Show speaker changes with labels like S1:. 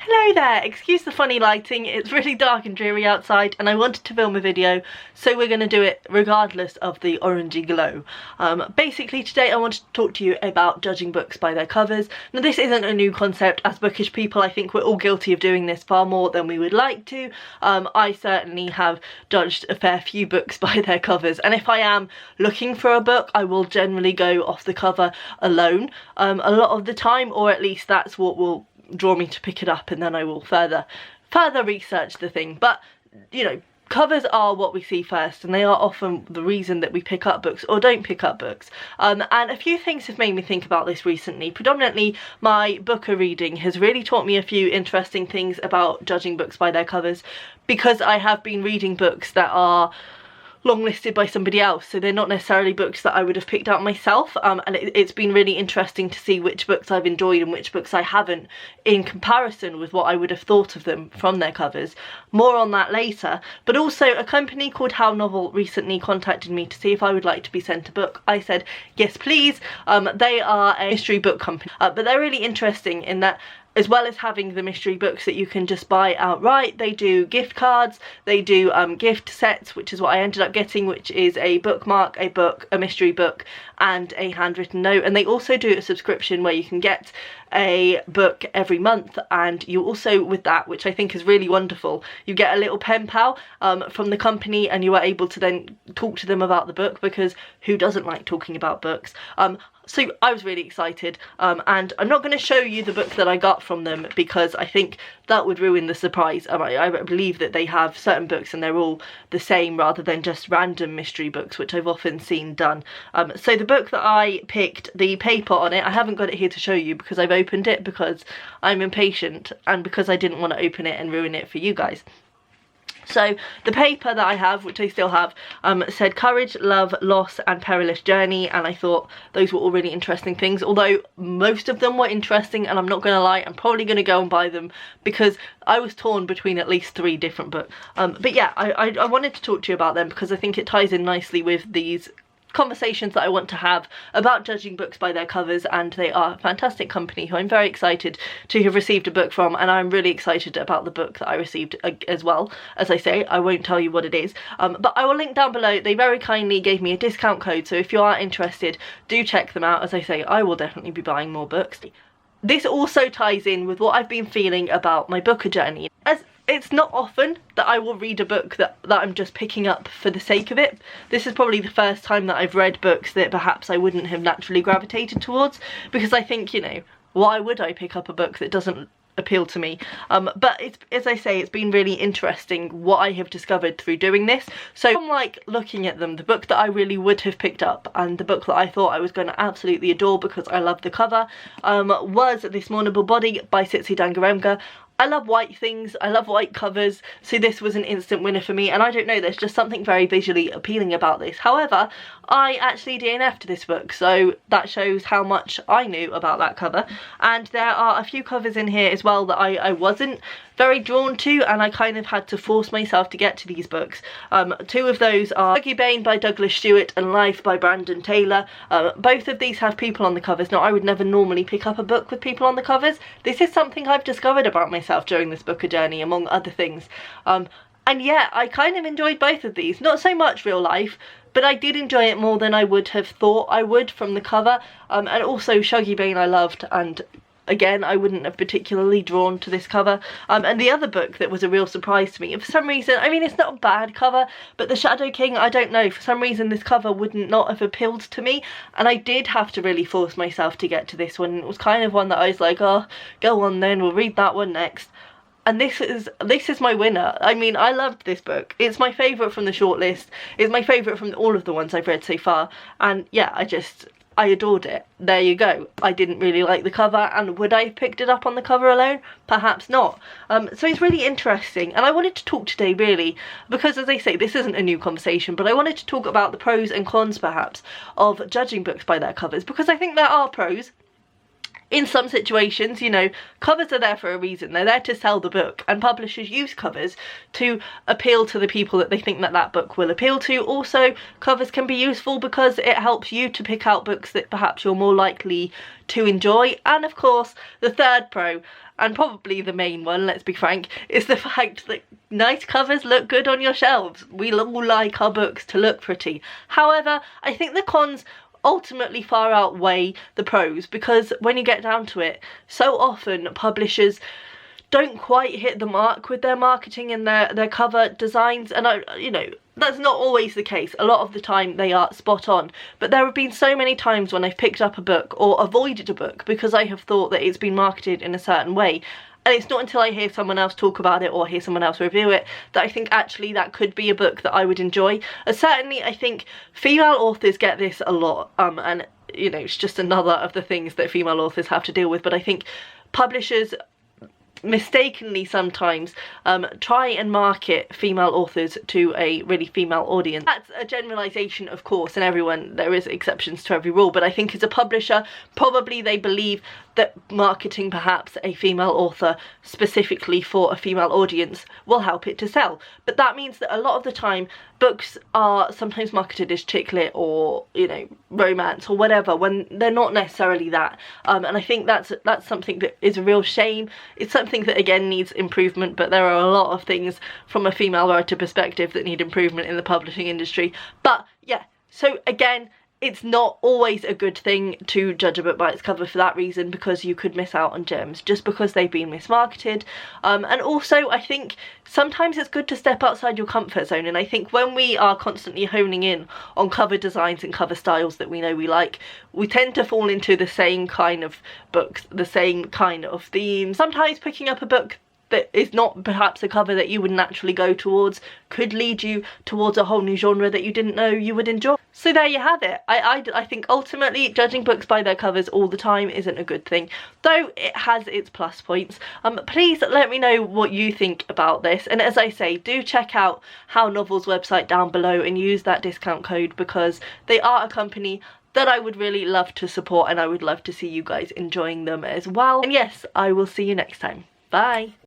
S1: Hello there, excuse the funny lighting, it's really dark and dreary outside and I wanted to film a video, so we're going to do it regardless of the orangey glow. Basically today I wanted to talk to you about judging books by their covers. Now this isn't a new concept. As bookish people I think we're all guilty of doing this far more than we would like to. I certainly have judged a fair few books by their covers, and if I am looking for a book I will generally go off the cover alone a lot of the time, or at least that's what will draw me to pick it up, and then I will further research the thing. But you know, covers are what we see first, and they are often the reason that we pick up books or don't pick up books. And a few things have made me think about this recently. Predominantly my booker reading has really taught me a few interesting things about judging books by their covers, because I have been reading books that are long listed by somebody else, so they're not necessarily books that I would have picked out myself, and it's been really interesting to see which books I've enjoyed and which books I haven't, in comparison with what I would have thought of them from their covers. More on that later. But also, a company called How Novel recently contacted me to see if I would like to be sent a book. I said yes please. They are a mystery book company, but they're really interesting in that, as well as having the mystery books that you can just buy outright, they do gift cards, they do gift sets, which is what I ended up getting, which is a bookmark, a book, a mystery book, and a handwritten note. And they also do a subscription where you can get a book every month, and you also, with that, which I think is really wonderful, you get a little pen pal from the company, and you are able to then talk to them about the book, because who doesn't like talking about books? So I was really excited, and I'm not going to show you the book that I got from them because I think that would ruin the surprise. I believe that they have certain books and they're all the same rather than just random mystery books, which I've often seen done. So the book that I picked, the paper on it, I haven't got it here to show you because I've opened it because I'm impatient and because I didn't want to open it and ruin it for you guys. So the paper that I have, which I still have, said Courage, Love, Loss and Perilous Journey, and I thought those were all really interesting things, although most of them were interesting, and I'm not going to lie, I'm probably going to go and buy them because I was torn between at least 3 different books. But yeah, I wanted to talk to you about them because I think it ties in nicely with these conversations that I want to have about judging books by their covers, and they are a fantastic company who I'm very excited to have received a book from, and I'm really excited about the book that I received as well. As I say, I won't tell you what it is, but I will link down below. They very kindly gave me a discount code, so if you are interested, do check them out. As I say, I will definitely be buying more books. This also ties in with what I've been feeling about my booker journey, as it's not often that I will read a book that I'm just picking up for the sake of it. This is probably the first time that I've read books that perhaps I wouldn't have naturally gravitated towards, because I think, you know, why would I pick up a book that doesn't appeal to me? But it's, as I say, it's been really interesting what I have discovered through doing this. So I'm like looking at them, the book that I really would have picked up and the book that I thought I was going to absolutely adore because I love the cover was This Mournable Body by Tsitsi Dangarembga. I love white things, I love white covers, so this was an instant winner for me, and I don't know, there's just something very visually appealing about this. However, I actually DNF'd this book, so that shows how much I knew about that cover, and there are a few covers in here as well that I wasn't very drawn to, and I kind of had to force myself to get to these books. 2 of those are Huggy Bane by Douglas Stewart and Life by Brandon Taylor. Both of these have people on the covers. Now, I would never normally pick up a book with people on the covers. This is something I've discovered about myself during this booker journey, among other things. And yeah, I kind of enjoyed both of these. Not so much real life, but I did enjoy it more than I would have thought I would from the cover. And also Shuggy Bane I loved, and again, I wouldn't have particularly drawn to this cover. And the other book that was a real surprise to me, and for some reason, I mean, it's not a bad cover, but The Shadow King, I don't know, for some reason this cover wouldn't not have appealed to me, and I did have to really force myself to get to this one. It was kind of one that I was like, oh, go on then, we'll read that one next. And this is my winner. I mean, I loved this book. It's my favourite from the shortlist. It's my favourite from all of the ones I've read so far. And yeah, I adored it. There you go. I didn't really like the cover, and would I have picked it up on the cover alone? Perhaps not. So it's really interesting, and I wanted to talk today really because, as I say, this isn't a new conversation, but I wanted to talk about the pros and cons perhaps of judging books by their covers, because I think there are pros in some situations, you know, covers are there for a reason. They're there to sell the book, and publishers use covers to appeal to the people that they think that that book will appeal to. Also, covers can be useful because it helps you to pick out books that perhaps you're more likely to enjoy. And of course, the third pro, and probably the main one, let's be frank, is the fact that nice covers look good on your shelves. We all like our books to look pretty. However, I think the cons ultimately far outweigh the pros, because when you get down to it, so often publishers don't quite hit the mark with their marketing and their cover designs, and you know, that's not always the case. A lot of the time they are spot on, but there have been so many times when I've picked up a book or avoided a book because I have thought that it's been marketed in a certain way, and it's not until I hear someone else talk about it or hear someone else review it that I think actually that could be a book that I would enjoy. Certainly I think female authors get this a lot, and you know, it's just another of the things that female authors have to deal with, but I think publishers mistakenly sometimes try and market female authors to a really female audience. That's a generalization, of course, and there is exceptions to every rule, but I think as a publisher, probably they believe that marketing perhaps a female author specifically for a female audience will help it to sell. But that means that a lot of the time books are sometimes marketed as chick lit or, you know, romance or whatever, when they're not necessarily that. And I think that's something that is a real shame. It's something that again needs improvement, but there are a lot of things from a female writer perspective that need improvement in the publishing industry. But yeah, so again, it's not always a good thing to judge a book by its cover for that reason, because you could miss out on gems just because they've been mismarketed. And also I think sometimes it's good to step outside your comfort zone, and I think when we are constantly honing in on cover designs and cover styles that we know we like, we tend to fall into the same kind of books, the same kind of themes. Sometimes picking up a book that is not perhaps a cover that you would naturally go towards could lead you towards a whole new genre that you didn't know you would enjoy. So there you have it. I think ultimately judging books by their covers all the time isn't a good thing, though it has its plus points. Please let me know what you think about this, and as I say, do check out How Novel's website down below and use that discount code, because they are a company that I would really love to support, and I would love to see you guys enjoying them as well. And yes, I will see you next time. Bye!